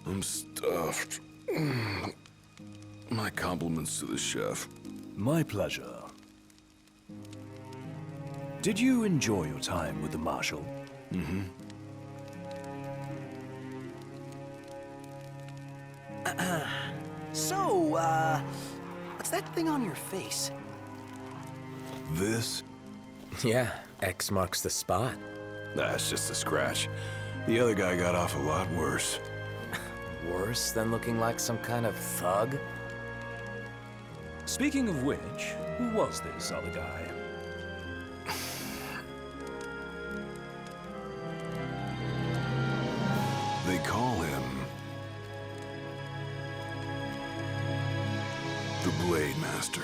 I'm stuffed. My compliments to the chef. My pleasure. Did you enjoy your time with the Marshal? Mm-hmm. What's that thing on your face? This? Yeah, X marks the spot. That's just a scratch. The other guy got off a lot worse. Worse than looking like some kind of thug? Speaking of which, who was this other guy? They call him... the Blade Master.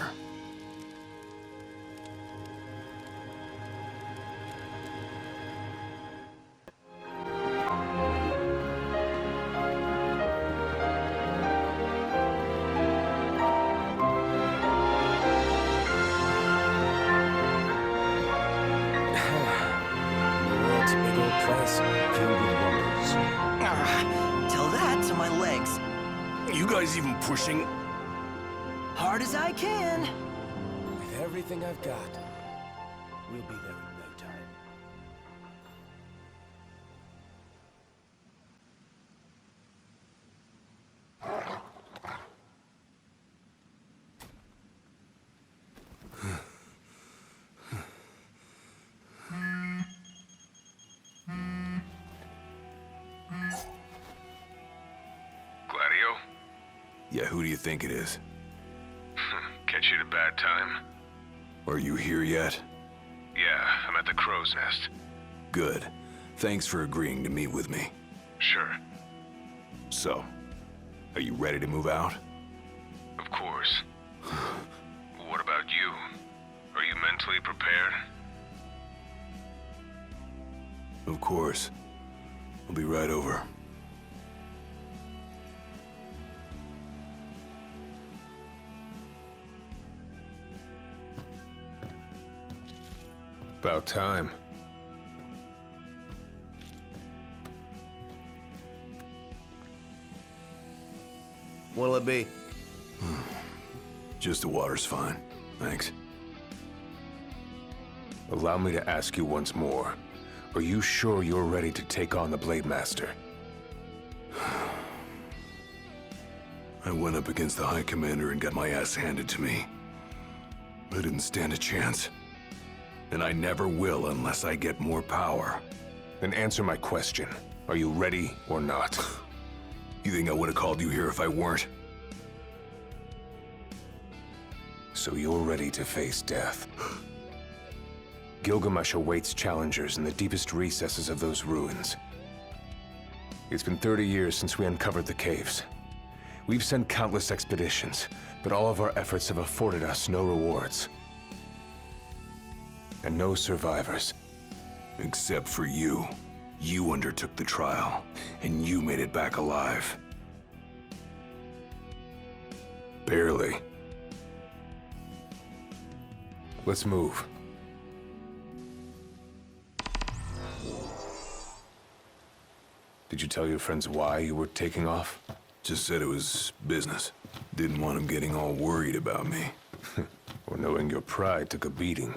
World's big old place, filled with wonders. Tell that to my legs. You guys even pushing? Hard as I can. With everything I've got, we'll be there in no time. Gladio? Yeah, who do you think it is? Catch you at a bad time? Are you here yet? Yeah, I'm at the Crow's Nest. Good. Thanks for agreeing to meet with me. Sure. So, are you ready to move out? Of course. What about you? Are you mentally prepared? Of course. I'll be right over. About time. What'll it be? Just the water's fine. Thanks. Allow me to ask you once more. Are you sure you're ready to take on the Blade Master? I went up against the High Commander and got my ass handed to me. I didn't stand a chance. And I never will unless I get more power. Then answer my question. Are you ready or not? You think I would have called you here if I weren't? So you're ready to face death. Gilgamesh awaits challengers in the deepest recesses of those ruins. It's been 30 years since we uncovered the caves. We've sent countless expeditions, but all of our efforts have afforded us no rewards. And no survivors. Except for you. You undertook the trial, and you made it back alive. Barely. Let's move. Did you tell your friends why you were taking off? Just said it was business. Didn't want them getting all worried about me. Or knowing your pride took a beating.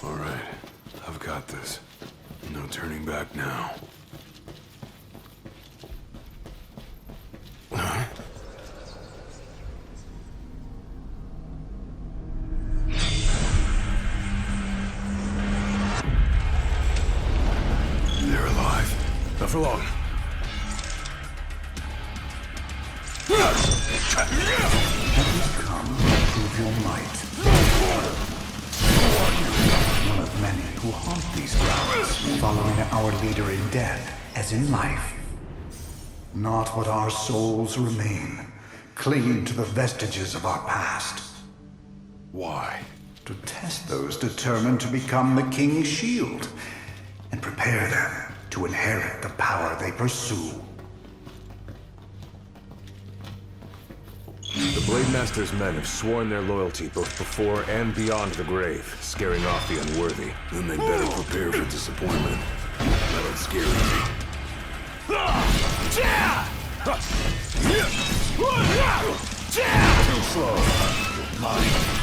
All right, I've got this. No turning back now. They're alive. Not for long. Come, prove your might. One of many who haunt these grounds, following our leader in death as in life. Not what our souls remain, clinging to the vestiges of our past. Why? To test those determined to become the King's shield, and prepare them to inherit the power they pursue. Blade Master's men have sworn their loyalty both before and beyond the grave, scaring off the unworthy. Then they better prepare for disappointment. That'll scare easy. Too slow. Mine.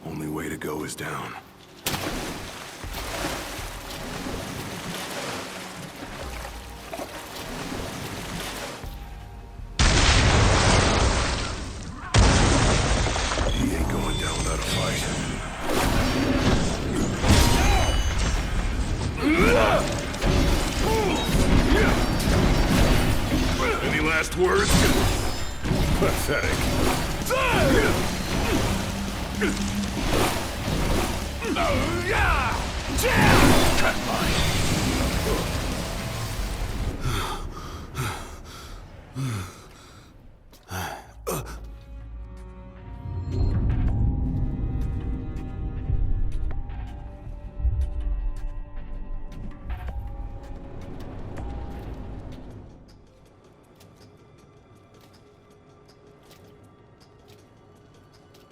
Only way to go is down. He ain't going down without a fight. Any last words? Pathetic.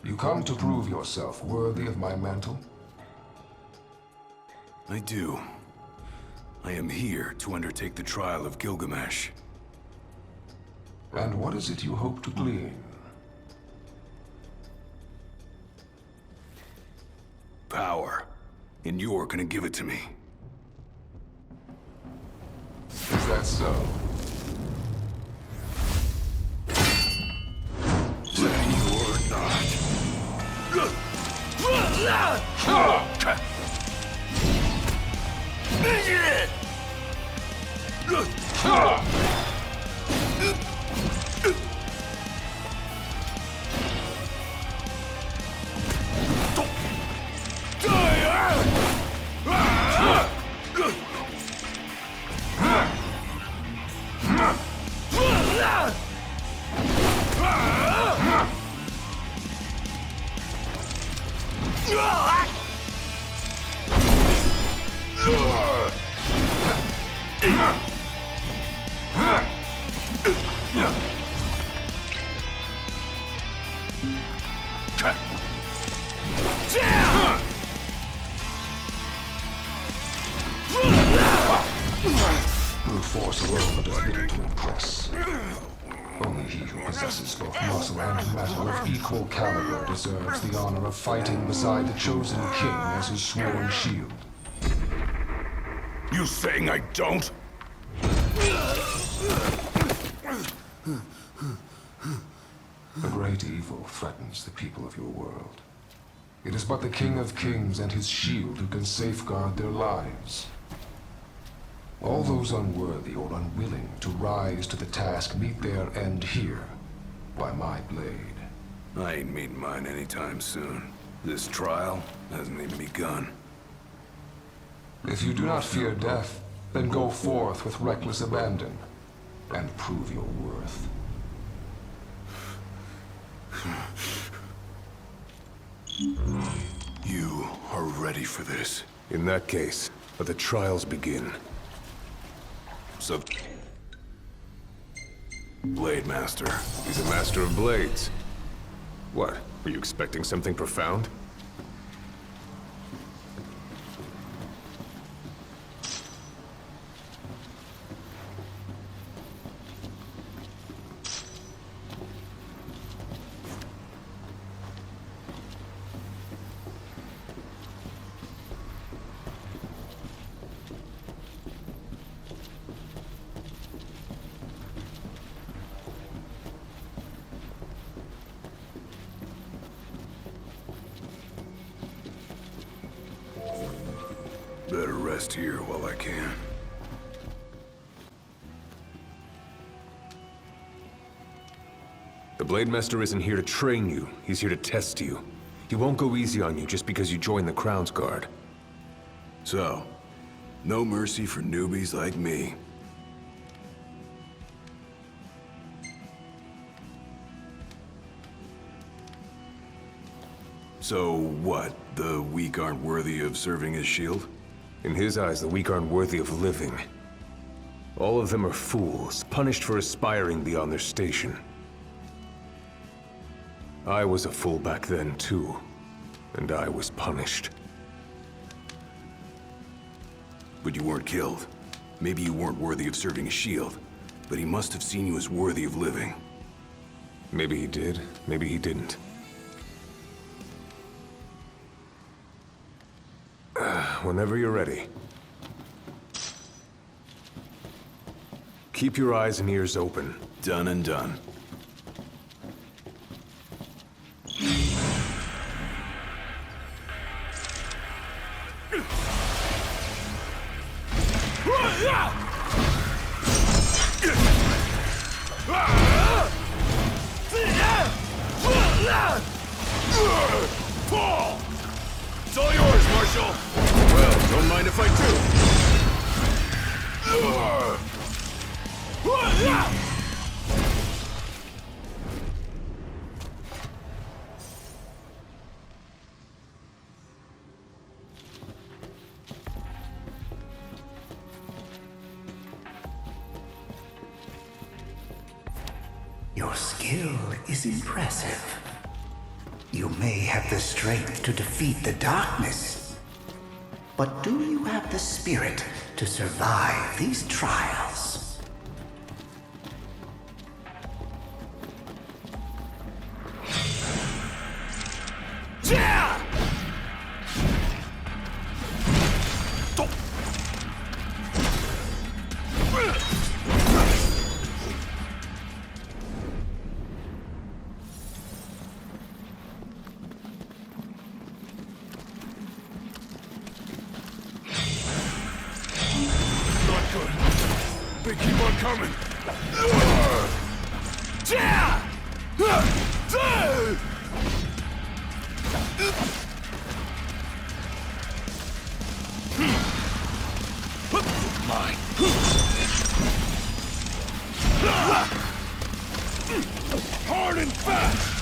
You come to prove yourself worthy of my mantle? I do. I am here to undertake the trial of Gilgamesh. And what is it you hope to glean? Power. And you're gonna give it to me. Is that so? Then you're not. Brute force alone does little to impress. Only he who possesses both muscle and metal of equal caliber deserves the honor of fighting beside the chosen king as his sworn shield. You saying I don't? A great evil threatens the people of your world. It is but the King of Kings and his shield who can safeguard their lives. All those unworthy or unwilling to rise to the task meet their end here, by my blade. I ain't meeting mine anytime soon. This trial hasn't even begun. If you do not fear death, then go forth with reckless abandon, and prove your worth. You are ready for this. In that case, let the trials begin. So... Blade Master. He's a master of blades. What? Were you expecting something profound? rest here while I can. The Blade Master isn't here to train you, he's here to test you. He won't go easy on you just because you joined the Crown's Guard. So, no mercy for newbies like me. So what? The weak aren't worthy of serving as shield? In his eyes, the weak aren't worthy of living. All of them are fools, punished for aspiring beyond their station. I was a fool back then, too. And I was punished. But you weren't killed. Maybe you weren't worthy of serving as shield, but he must have seen you as worthy of living. Maybe he did, maybe he didn't. Whenever you're ready. Keep your eyes and ears open. Done and done. Paul! It's all yours, Marshal! Well, don't mind if I Your skill is impressive. You may have the strength to defeat the darkness, but do you have the spirit to survive these trials? Yeah! They keep on coming. Mine. Hard and fast.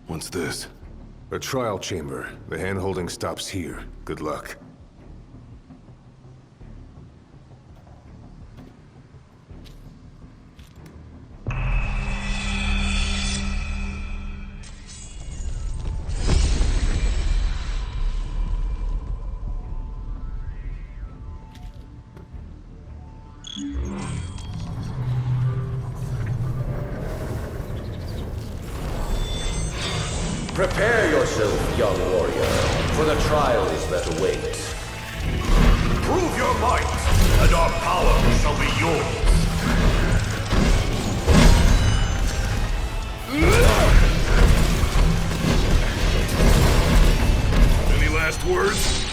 What's this? A trial chamber. The hand-holding stops here. Good luck. Prepare yourself, young warrior, for the trials that await. Prove your might, and our power shall be yours. Any last words?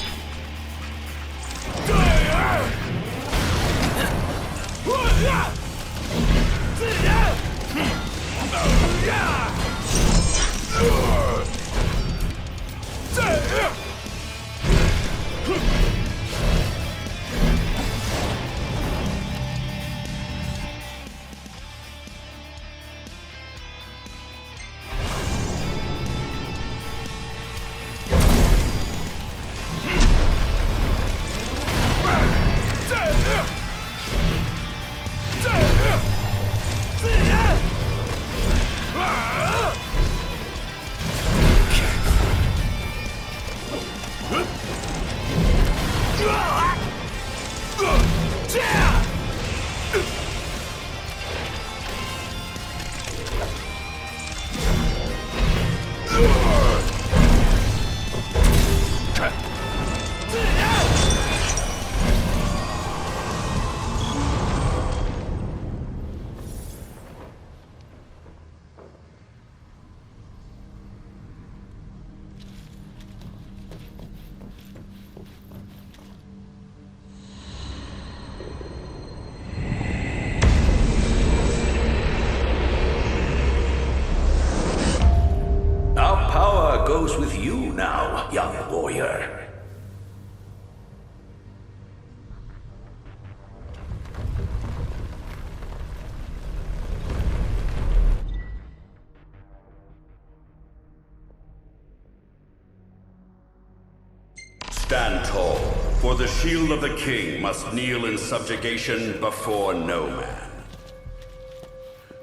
For the shield of the king must kneel in subjugation before no man.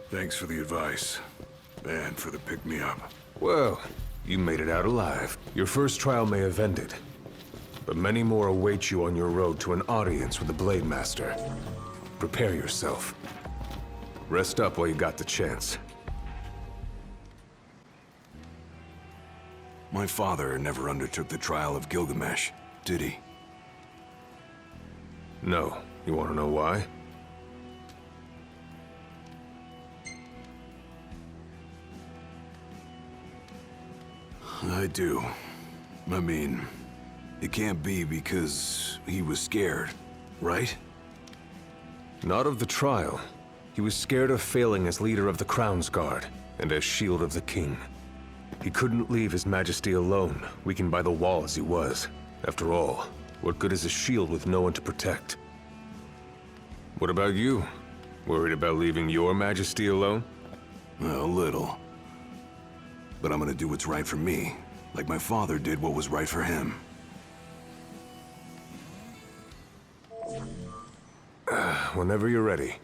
Thanks for the advice. And for the pick-me-up. Well, you made it out alive. Your first trial may have ended, but many more await you on your road to an audience with the Blade Master. Prepare yourself. Rest up while you got the chance. My father never undertook the trial of Gilgamesh, did he? No. You want to know why? I do. I mean, it can't be because he was scared, right? Not of the trial. He was scared of failing as leader of the Crown's Guard, and as Shield of the King. He couldn't leave His Majesty alone, weakened by the wall as he was. After all, what good is a shield with no one to protect? What about you? Worried about leaving your Majesty alone? A little. But I'm gonna do what's right for me, like my father did what was right for him. Whenever you're ready.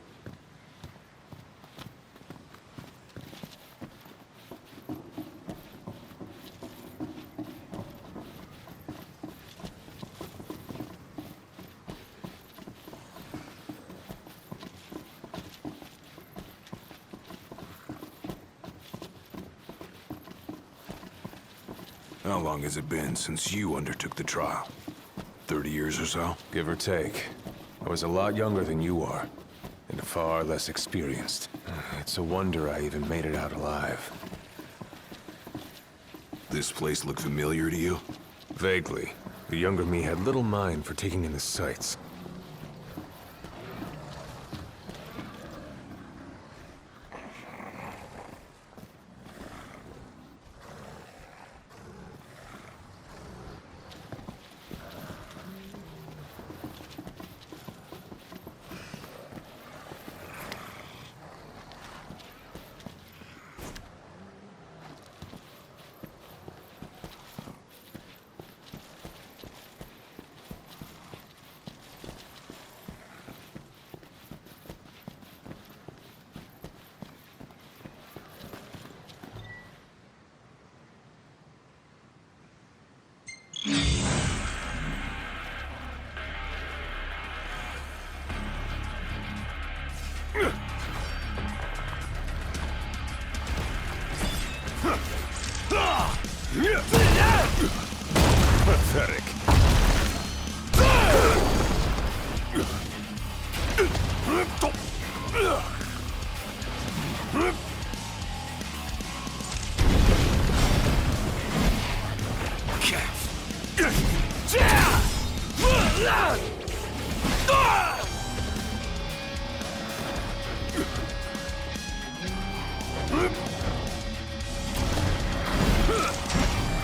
How long has it been since you undertook the trial? 30 years or so? Give or take. I was a lot younger than you are, and far less experienced. It's a wonder I even made it out alive. This place look familiar to you? Vaguely. The younger me had little mind for taking in the sights. Pathetic.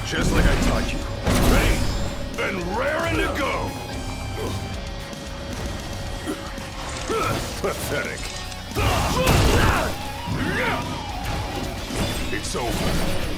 Just like I taught you. Ready? And raring to go! Pathetic. It's over.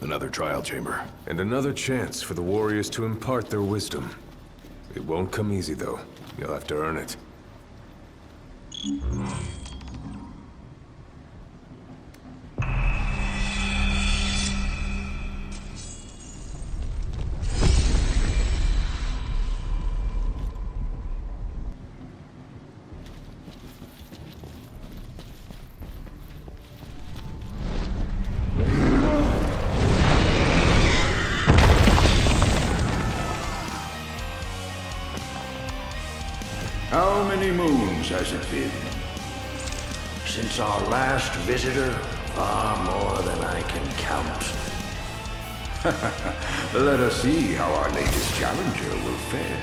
Another trial chamber. And another chance for the warriors to impart their wisdom. It won't come easy, though. You'll have to earn it. How many moons has it been? since our last visitor, far more than I can count. Let us see how our latest challenger will fare.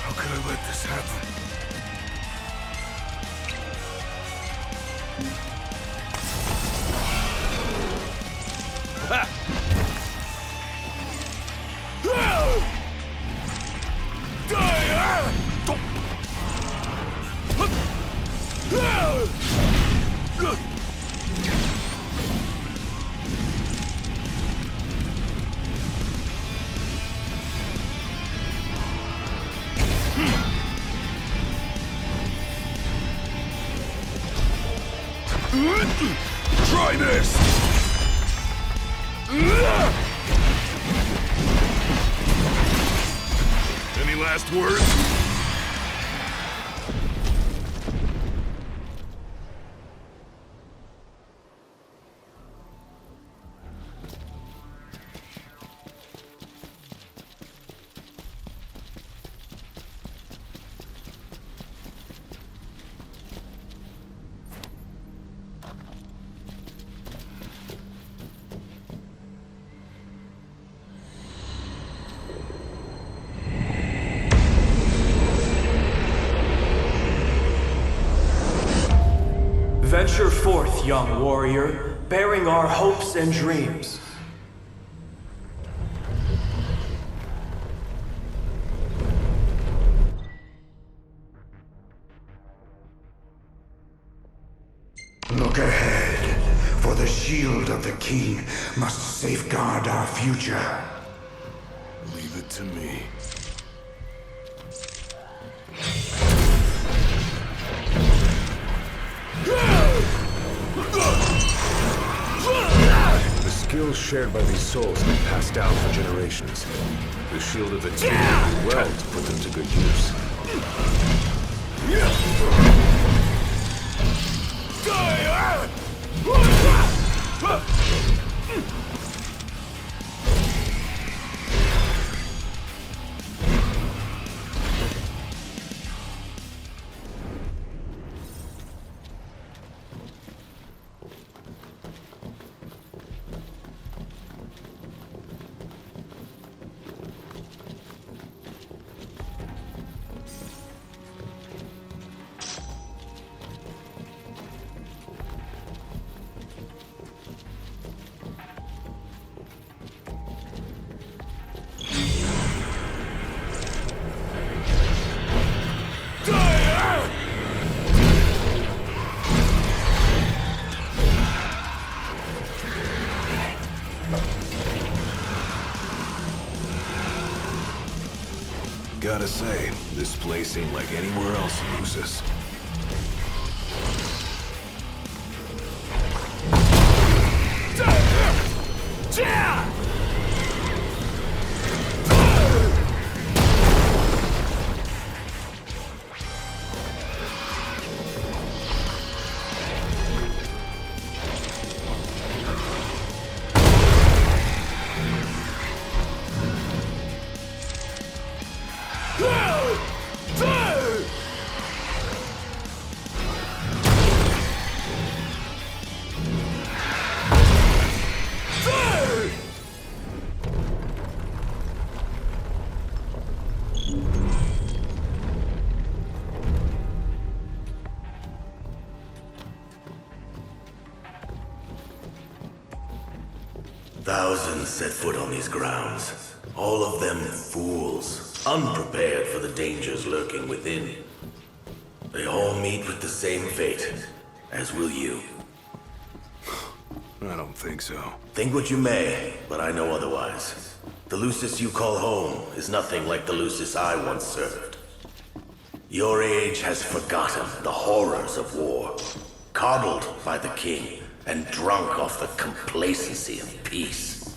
How could I let this happen? Try this! Any last words? Venture forth, young warrior, bearing our hopes and dreams. Look ahead, for the shield of the king must safeguard our future. Leave it to me. The skills shared by these souls have been passed down for generations. The shield of the king would do well to put them to good use. Gotta say, this place ain't like anywhere else in Lucis. Thousands set foot on these grounds. All of them fools, unprepared for the dangers lurking within. They all meet with the same fate, as will you. I don't think so. Think what you may, but I know otherwise. The Lucis you call home is nothing like the Lucis I once served. Your age has forgotten the horrors of war, coddled by the king, and drunk off the complacency of peace.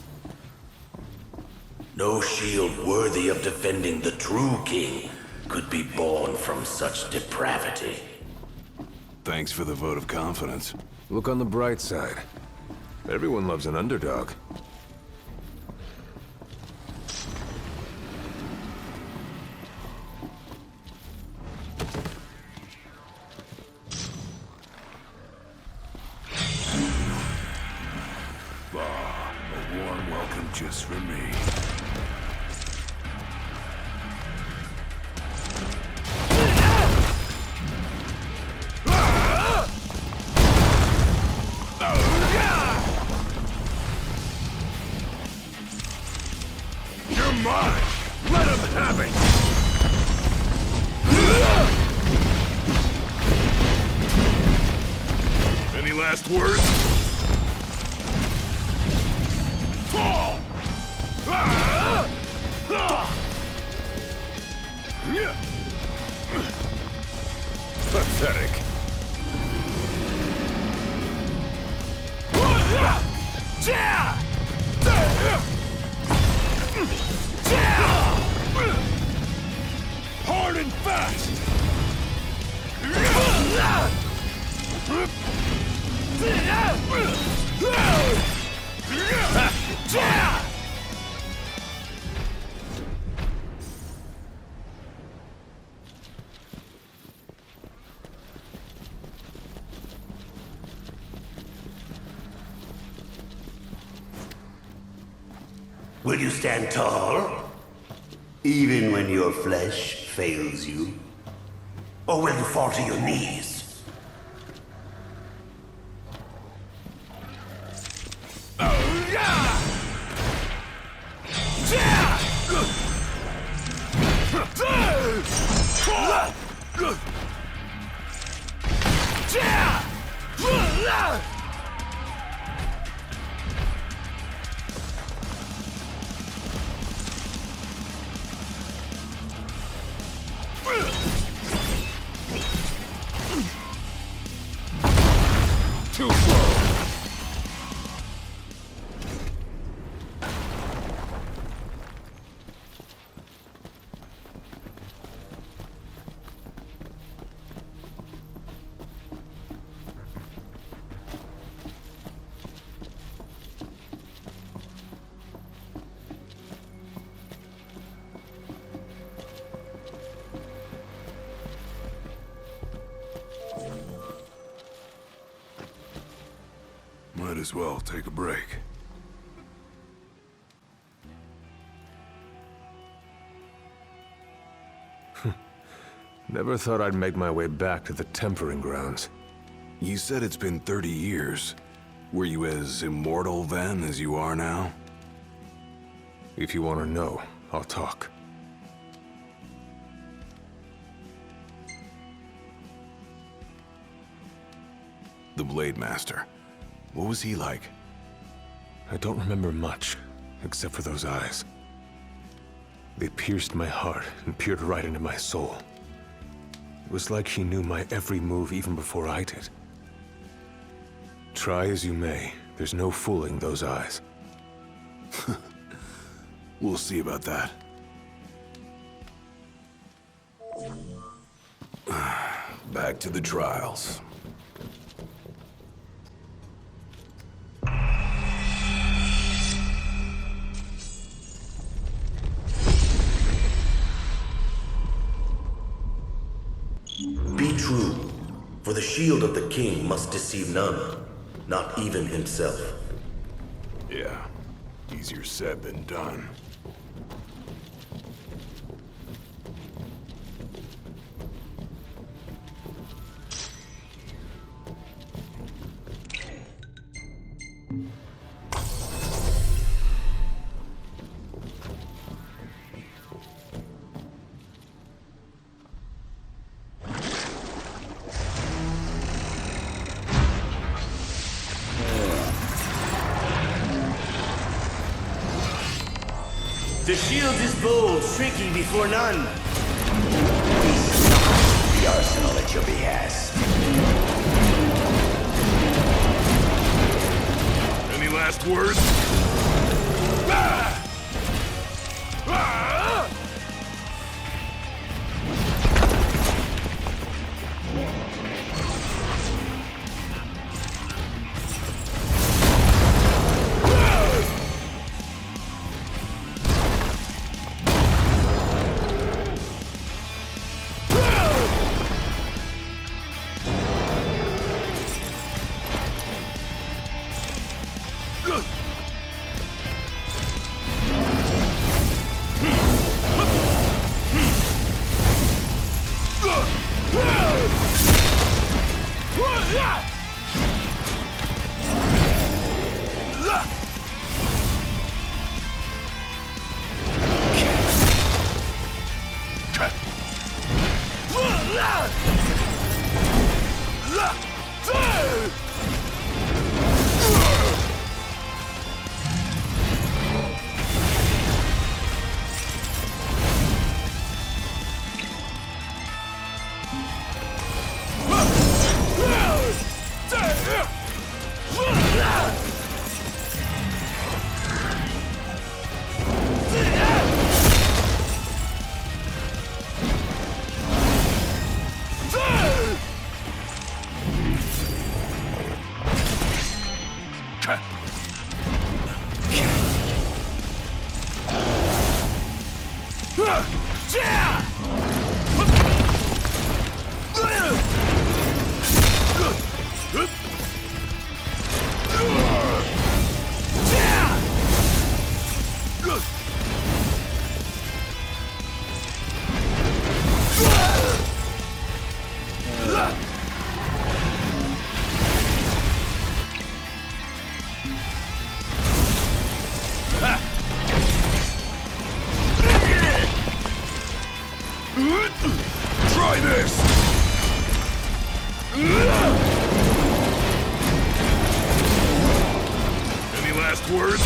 No shield worthy of defending the true king could be born from such depravity. Thanks for the vote of confidence. Look on the bright side. Everyone loves an underdog. A warm welcome just for me. You're mine! Let him have it! Any last words? Fall! Pathetic. Hard and fast! Will you stand tall? Even when your flesh fails you? Or will you fall to your knees? Too slow! Might as well take a break. Never thought I'd make my way back to the tempering grounds. You said it's been 30 years. Were you as immortal then as you are now? If you want to know, I'll talk. The Blade Master. What was he like? I don't remember much, except for those eyes. They pierced my heart and peered right into my soul. It was like she knew my every move even before I did. Try as you may, there's no fooling those eyes. We'll see about that. Back to the trials. Be true, for the shield of the king must deceive none, not even himself. Yeah, easier said than done. The shield is bold, tricky before none. The arsenal at your behest. Any last words? Ah! Ah! Try this! Any last words?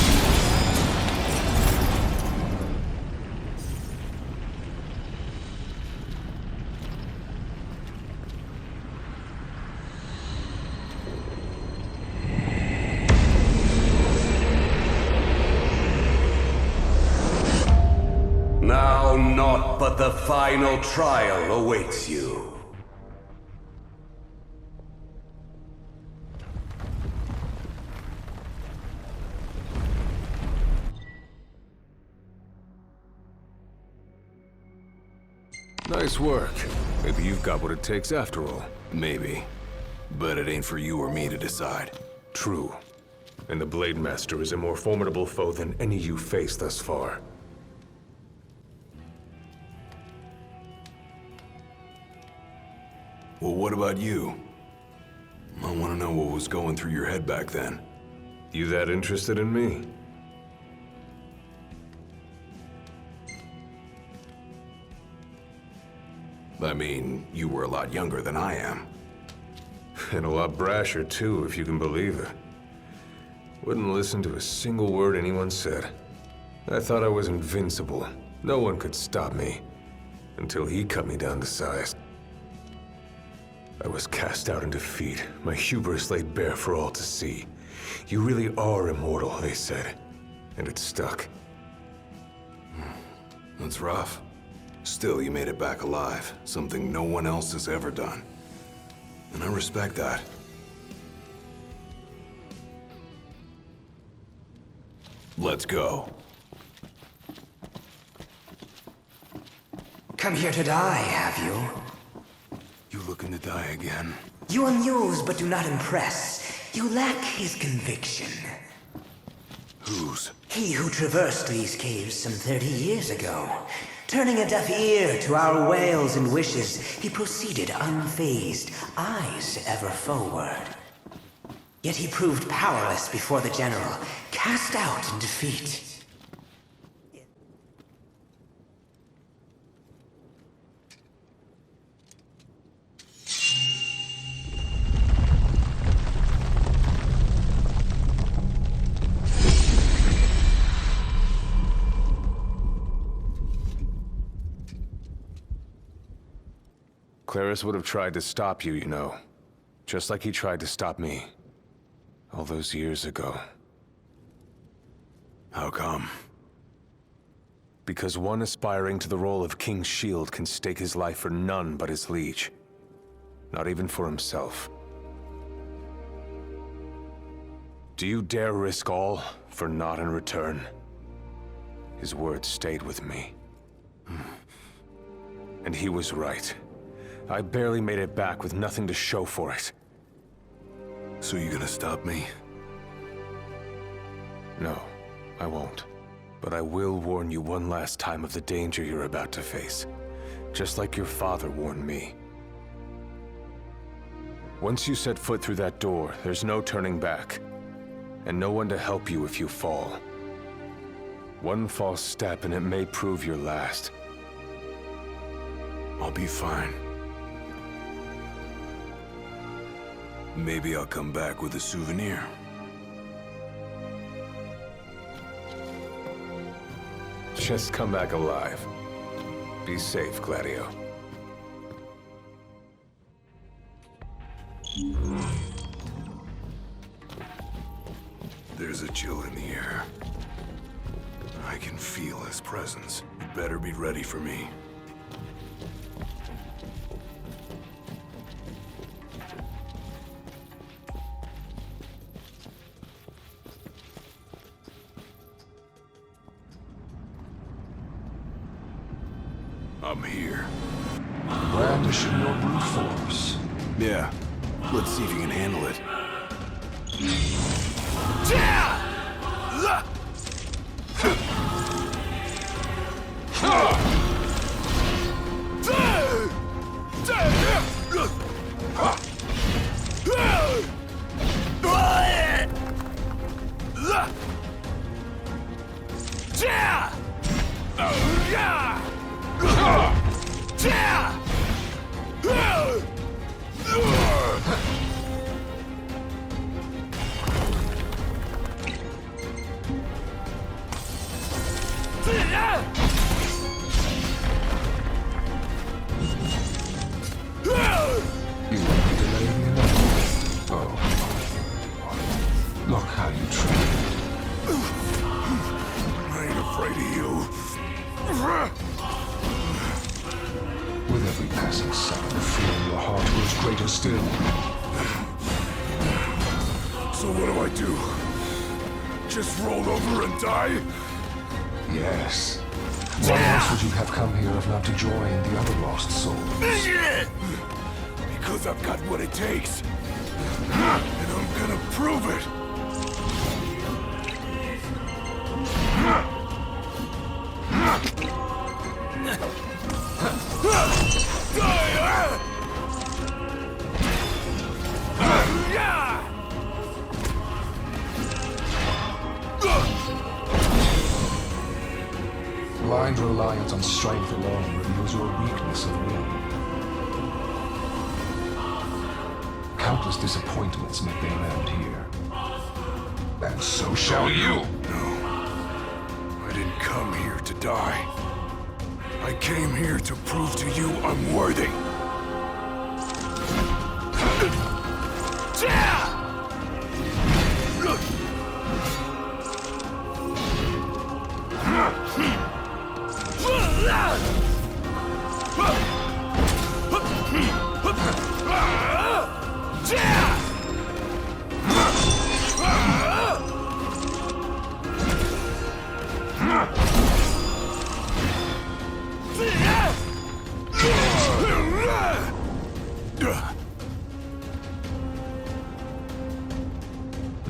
Now naught but the final trial awaits you. Nice work. Maybe you've got what it takes after all. Maybe. But it ain't for you or me to decide. True. And the Blade Master is a more formidable foe than any you've faced thus far. Well, what about you? I want to know what was going through your head back then. You that interested in me? I mean, you were a lot younger than I am. And a lot brasher, too, if you can believe it. Wouldn't listen to a single word anyone said. I thought I was invincible. No one could stop me. Until he cut me down to size. I was cast out in defeat, my hubris laid bare for all to see. You really are immortal, they said. And it stuck. That's rough. Still, you made it back alive. Something no one else has ever done. And I respect that. Let's go. Come here to die, have you? You looking to die again? You amuse but do not impress. You lack his conviction. Whose? He who traversed these caves some 30 years ago. Turning a deaf ear to our wails and wishes, he proceeded unfazed, eyes ever forward. Yet he proved powerless before the general, cast out in defeat. Claris would have tried to stop you, you know. Just like he tried to stop me. All those years ago. How come? Because one aspiring to the role of King's Shield can stake his life for none but his liege. Not even for himself. Do you dare risk all for naught in return? His words stayed with me. And he was right. I barely made it back with nothing to show for it. So you gonna stop me? No, I won't. But I will warn you one last time of the danger you're about to face. Just like your father warned me. Once you set foot through that door, there's no turning back. And no one to help you if you fall. One false step and it may prove your last. I'll be fine. Maybe I'll come back with a souvenir. Just come back alive. Be safe, Gladio. There's a chill in the air. I can feel his presence. You better be ready for me. I'm here. Brandishing your brute force. Yeah. Let's see if you can handle it. You won't be delaying enough. Oh. Look how you tried. I ain't afraid of you. With every passing second, the fear in your heart grows greater still. So what do? Just roll over and die? Yes. Why else would you have come here if not to join the other lost souls? Because I've got what it takes. And I'm gonna prove it. Blind reliance on strength alone reveals your weakness of will. Countless disappointments met their end here. And so shall you! No. I didn't come here to die. I came here to prove to you I'm worthy.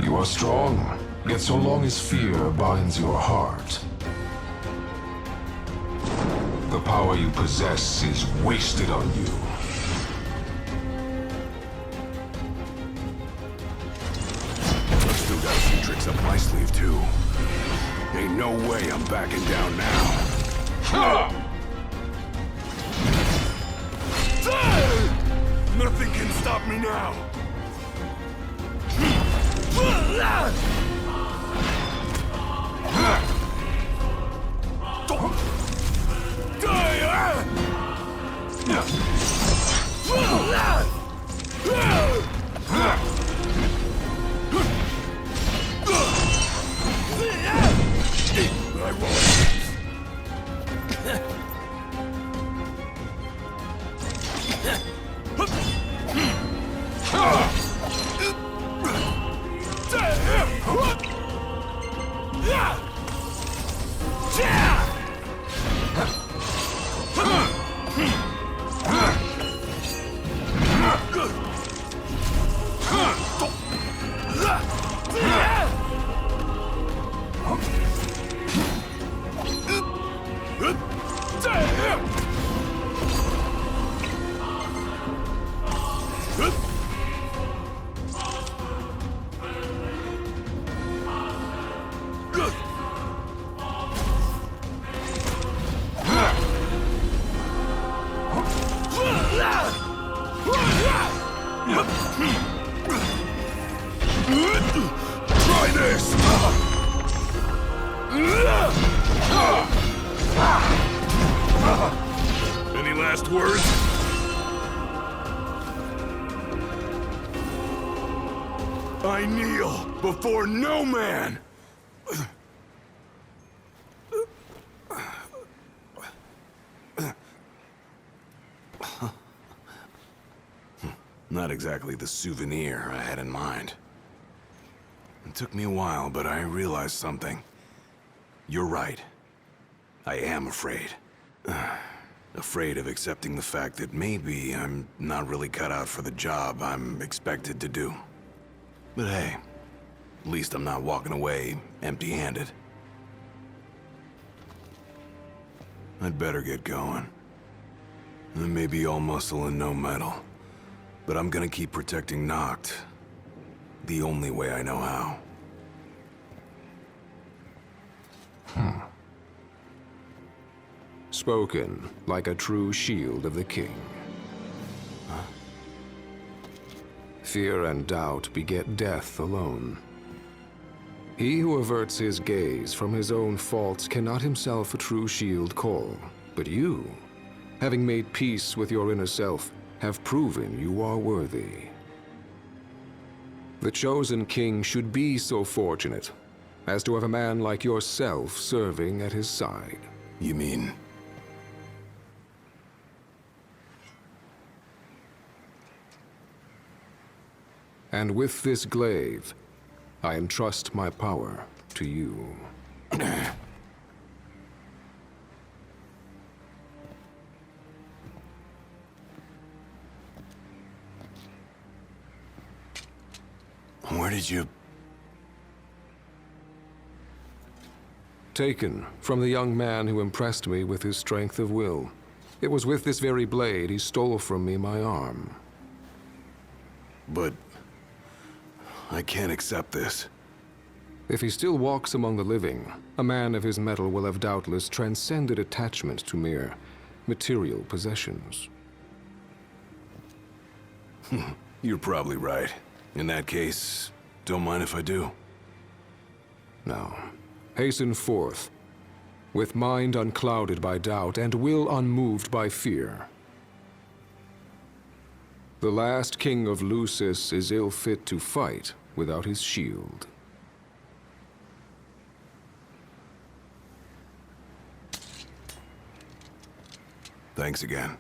You are strong, yet so long as fear binds your heart, the power you possess is wasted on you. I've still got a few tricks up my sleeve, too. Ain't no way I'm backing down now. Nothing can stop me now. Try this! Any last words? I kneel before no man! Not exactly the souvenir I had in mind. It took me a while, but I realized something. You're right. I am afraid. Afraid of accepting the fact that maybe I'm not really cut out for the job I'm expected to do. But hey, at least I'm not walking away empty-handed. I'd better get going. I may be all muscle and no metal, but I'm gonna keep protecting Noct the only way I know how. Spoken like a true shield of the king. Huh? Fear and doubt beget death alone. He who averts his gaze from his own faults cannot himself a true shield call. But you, having made peace with your inner self, have proven you are worthy. The chosen king should be so fortunate as to have a man like yourself serving at his side. You mean... And with this glaive, I entrust my power to you. Where did you... Taken from the young man who impressed me with his strength of will. It was with this very blade he stole from me my arm. But... I can't accept this. If he still walks among the living, a man of his mettle will have doubtless transcended attachment to mere material possessions. You're probably right. In that case, don't mind if I do. Now, hasten forth, with mind unclouded by doubt and will unmoved by fear. The last king of Lucis is ill fit to fight without his shield. Thanks again.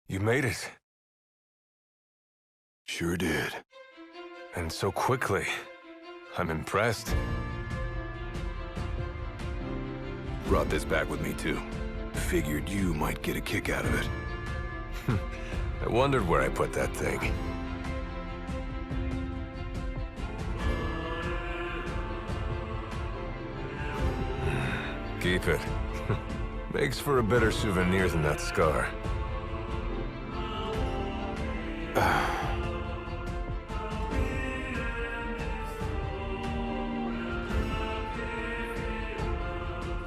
You made it. Sure did. And so quickly. I'm impressed. Brought this back with me, too. Figured you might get a kick out of it. I wondered where I put that thing. Keep it. Makes for a better souvenir than that scar.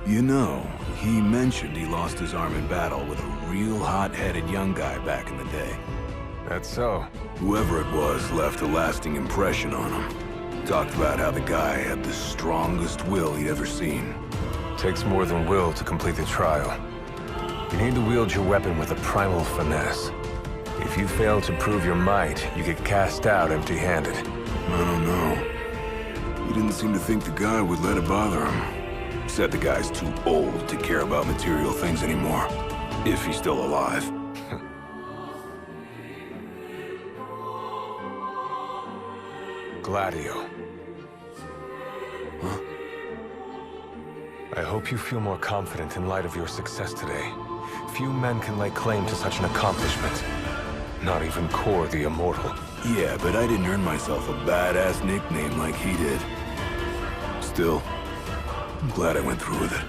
You know, he mentioned he lost his arm in battle with a real hot-headed young guy back in the day. That's so. Whoever it was left a lasting impression on him. Talked about how the guy had the strongest will he'd ever seen. Takes more than will to complete the trial. You need to wield your weapon with a primal finesse. If you fail to prove your might, you get cast out empty-handed. I don't know. He didn't seem to think the guy would let it bother him. Said the guy's too old to care about material things anymore. If he's still alive. Gladio. Huh? I hope you feel more confident in light of your success today. Few men can lay claim to such an accomplishment. Not even Kor the Immortal. Yeah, but I didn't earn myself a badass nickname like he did. Still, I'm glad I went through with it.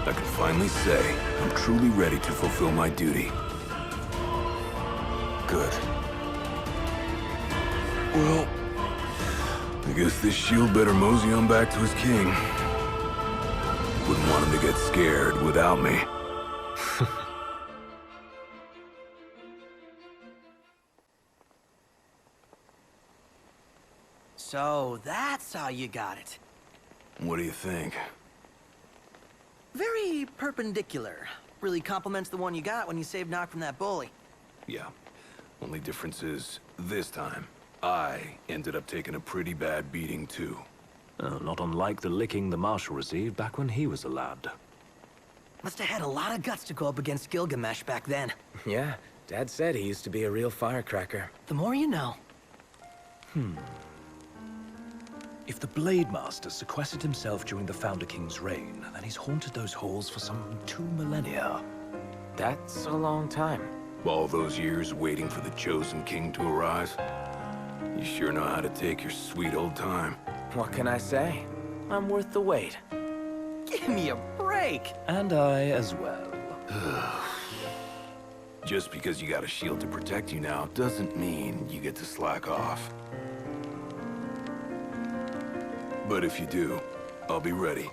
I can finally say I'm truly ready to fulfill my duty. Good. Well, I guess this shield better mosey on back to his king. Wouldn't want him to get scared without me. So that's how you got it. What do you think? Very perpendicular. Really complements the one you got when you saved Nock from that bully. Yeah. Only difference is, this time, I ended up taking a pretty bad beating too. Not unlike the licking the Marshal received back when he was a lad. Must have had a lot of guts to go up against Gilgamesh back then. Yeah, Dad said he used to be a real firecracker. The more you know. If the Blade Master sequestered himself during the Founder King's reign, then he's haunted those halls for some 2 millennia. That's a long time. All those years waiting for the chosen king to arise. You sure know how to take your sweet old time. What can I say? I'm worth the wait. Give me a break! And I as well. Just because you got a shield to protect you now doesn't mean you get to slack off. But if you do, I'll be ready.